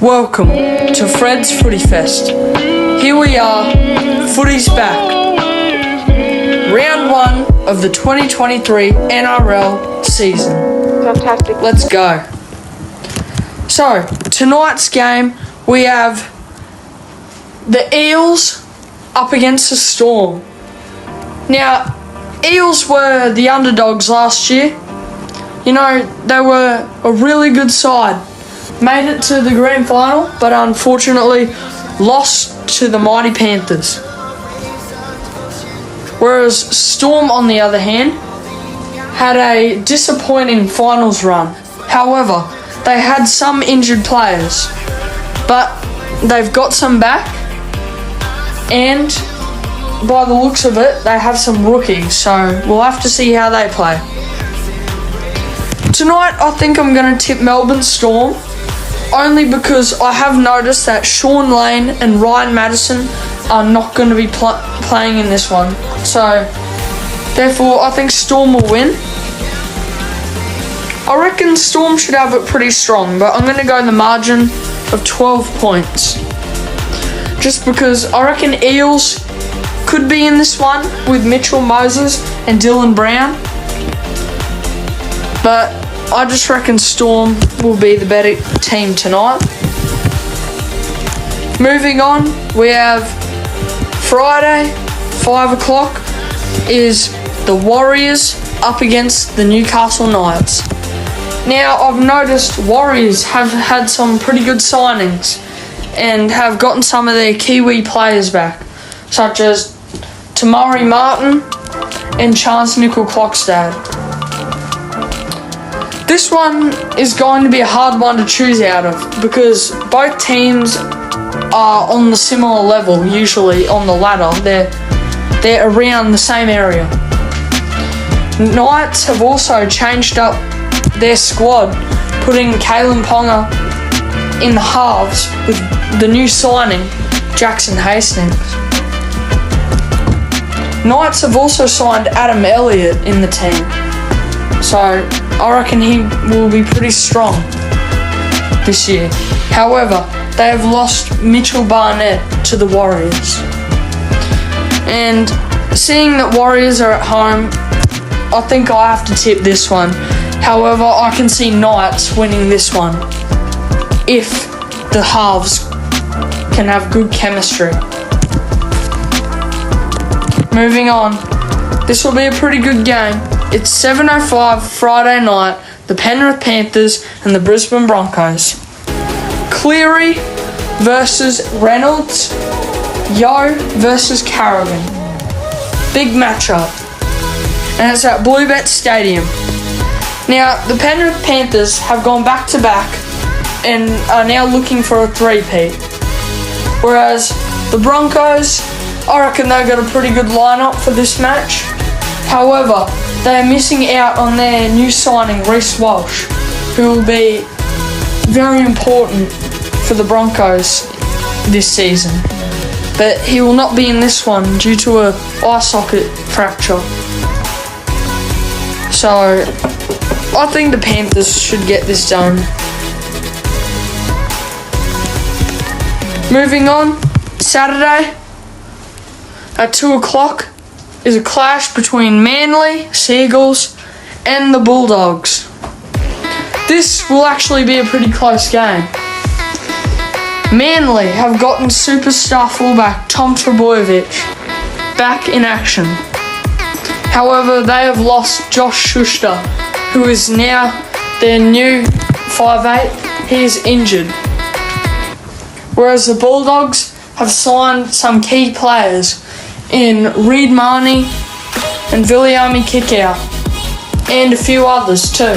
Welcome to Fred's Footy Fest. Here we are, footy's back. Round 1 of the 2023 NRL season. Fantastic. Let's go. So, tonight's game, we have the Eels up against the Storm. Now, Eels were the underdogs last year. You know, they were a really good side. Made it to the grand final, but unfortunately lost to the mighty Panthers. Whereas Storm, on the other hand, had a disappointing finals run. However, they had some injured players, but they've got some back, and by the looks of it, they have some rookies, so we'll have to see how they play. Tonight, I think I'm going to tip Melbourne Storm, only because I have noticed that Sean Lane and Ryan Madison are not going to be playing in this one. So, therefore, I think Storm will win. I reckon Storm should have it pretty strong, but I'm going to go the margin of 12 points. Just because I reckon Eels could be in this one with Mitchell Moses and Dylan Brown. But I just reckon Storm will be the better team tonight. Moving on, we have Friday, 5 o'clock, is the Warriors up against the Newcastle Knights. Now, I've noticed Warriors have had some pretty good signings and have gotten some of their Kiwi players back, such as Tamari Martin and Chance Nickel-Clockstad. This one is going to be a hard one to choose out of because both teams are on the similar level, usually on the ladder. They're around the same area. Knights have also changed up their squad, putting Kalen Ponga in the halves with the new signing, Jackson Hastings. Knights have also signed Adam Elliott in the team, so I reckon he will be pretty strong this year. However, they have lost Mitchell Barnett to the Warriors. And seeing that Warriors are at home, I think I have to tip this one. However, I can see Knights winning this one if the halves can have good chemistry. Moving on, this will be a pretty good game. It's 7:05 Friday night, the Penrith Panthers and the Brisbane Broncos. Cleary versus Reynolds, Yo versus Carrigan. Big matchup. And it's at Bluebet Stadium. Now, the Penrith Panthers have gone back-to-back and are now looking for a three-peat. Whereas the Broncos, I reckon they've got a pretty good lineup for this match. However, they are missing out on their new signing, Reece Walsh, who will be very important for the Broncos this season. But he will not be in this one due to an eye socket fracture. So, I think the Panthers should get this done. Moving on, Saturday at 2 o'clock is a clash between Manly, Seagulls and the Bulldogs. This will actually be a pretty close game. Manly have gotten superstar fullback Tom Trbojevic back in action. However, they have lost Josh Schuster, who is now their new 5'8". He is injured. Whereas the Bulldogs have signed some key players in Reid Marnie and Viliami Kikau, and a few others too.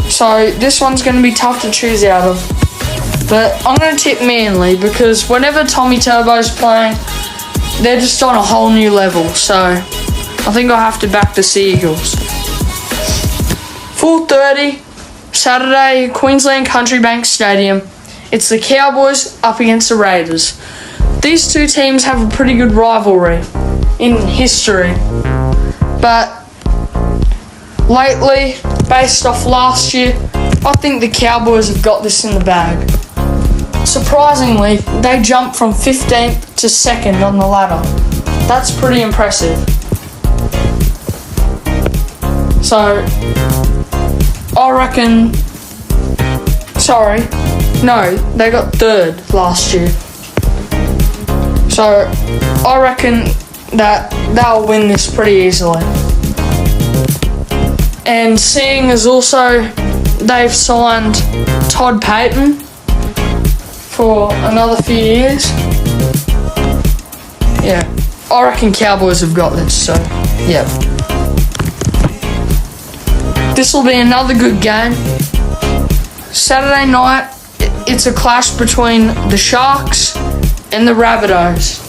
So this one's going to be tough to choose out of. But I'm going to tip Manly because whenever Tommy Turbo's playing, they're just on a whole new level. So I think I'll have to back the Seagulls. 4:30 Saturday, Queensland Country Bank Stadium. It's the Cowboys up against the Raiders. These two teams have a pretty good rivalry. in history. But lately, based off last year, I think the Cowboys have got this in the bag. Surprisingly, they jumped from 15th to 2nd on the ladder. That's pretty impressive. So, I reckon... Sorry. No, they got 3rd last year. So, I reckon that they'll win this pretty easily. And seeing as also they've signed Todd Payton for another few years, yeah, I reckon Cowboys have got this, so, yeah. This will be another good game. Saturday night, it's a clash between the Sharks and the Rabbitohs.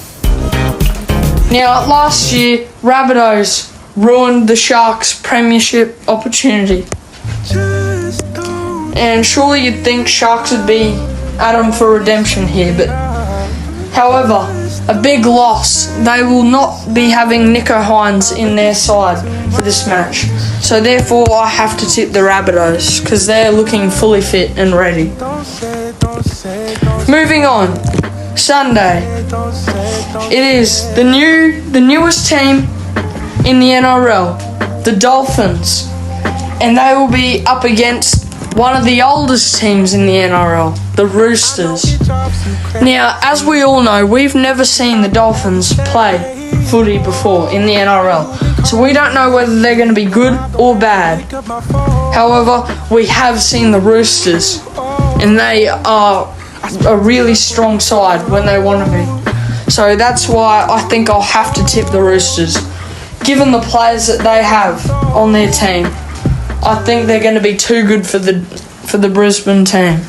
Now, last year, Rabbitohs ruined the Sharks' premiership opportunity. And surely you'd think Sharks would be at them for redemption here, but however, a big loss. They will not be having Nico Hines in their side for this match. So therefore, I have to tip the Rabbitohs because they're looking fully fit and ready. Moving on, Sunday. It is the newest team in the NRL, the Dolphins, and they will be up against one of the oldest teams in the NRL, the Roosters. Now, as we all know, we've never seen the Dolphins play footy before in the NRL, so we don't know whether they're going to be good or bad. However, we have seen the Roosters, and they are a really strong side when they want to be. So that's why I think I'll have to tip the Roosters. Given the players that they have on their team, I think they're going to be too good for the Brisbane team.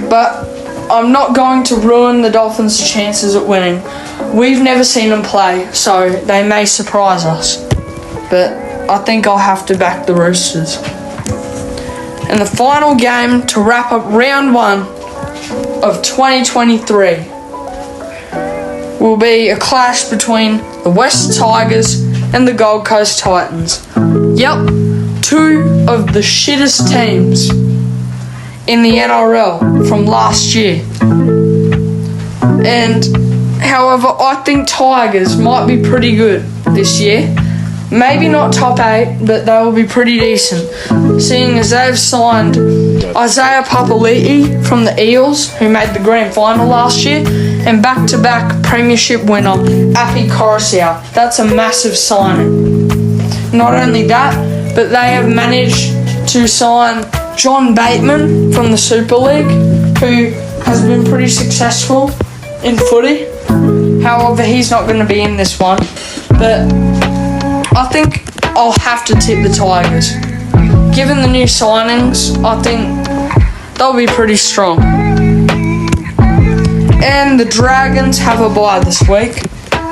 But I'm not going to ruin the Dolphins' chances at winning. We've never seen them play, so they may surprise us. But I think I'll have to back the Roosters. And the final game to wrap up round 1 of 2023 will be a clash between the West Tigers and the Gold Coast Titans. Yep, 2 of the shittest teams in the NRL from last year. And however, I think Tigers might be pretty good this year. Maybe not top 8, but they will be pretty decent, seeing as they've signed Isaiah Papali'i from the Eels, who made the grand final last year, and back-to-back premiership winner, Api Koroisau. That's a massive signing. Not only that, but they have managed to sign John Bateman from the Super League, who has been pretty successful in footy. However, he's not going to be in this one, but I think I'll have to tip the Tigers. Given the new signings, I think they'll be pretty strong. And the Dragons have a bye this week,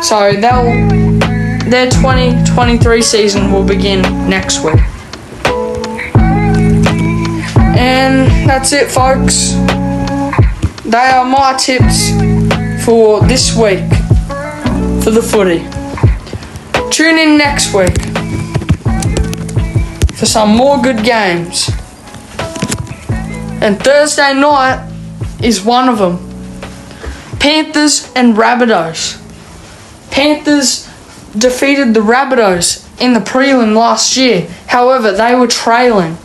so their 2023 season will begin next week. And that's it, folks. They are my tips for this week for the footy. Tune in next week for some more good games. And Thursday night is one of them. Panthers and Rabbitohs. Panthers defeated the Rabbitohs in the prelim last year. However, they were trailing.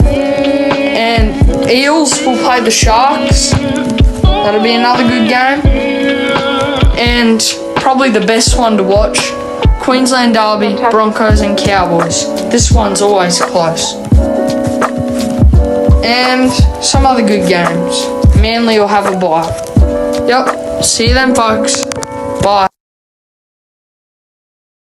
And Eels will play the Sharks. That'll be another good game. And probably the best one to watch, Queensland Derby, Broncos and Cowboys. This one's always close. And some other good games. Manly will have a bye. Yep, see you then, folks. Bye.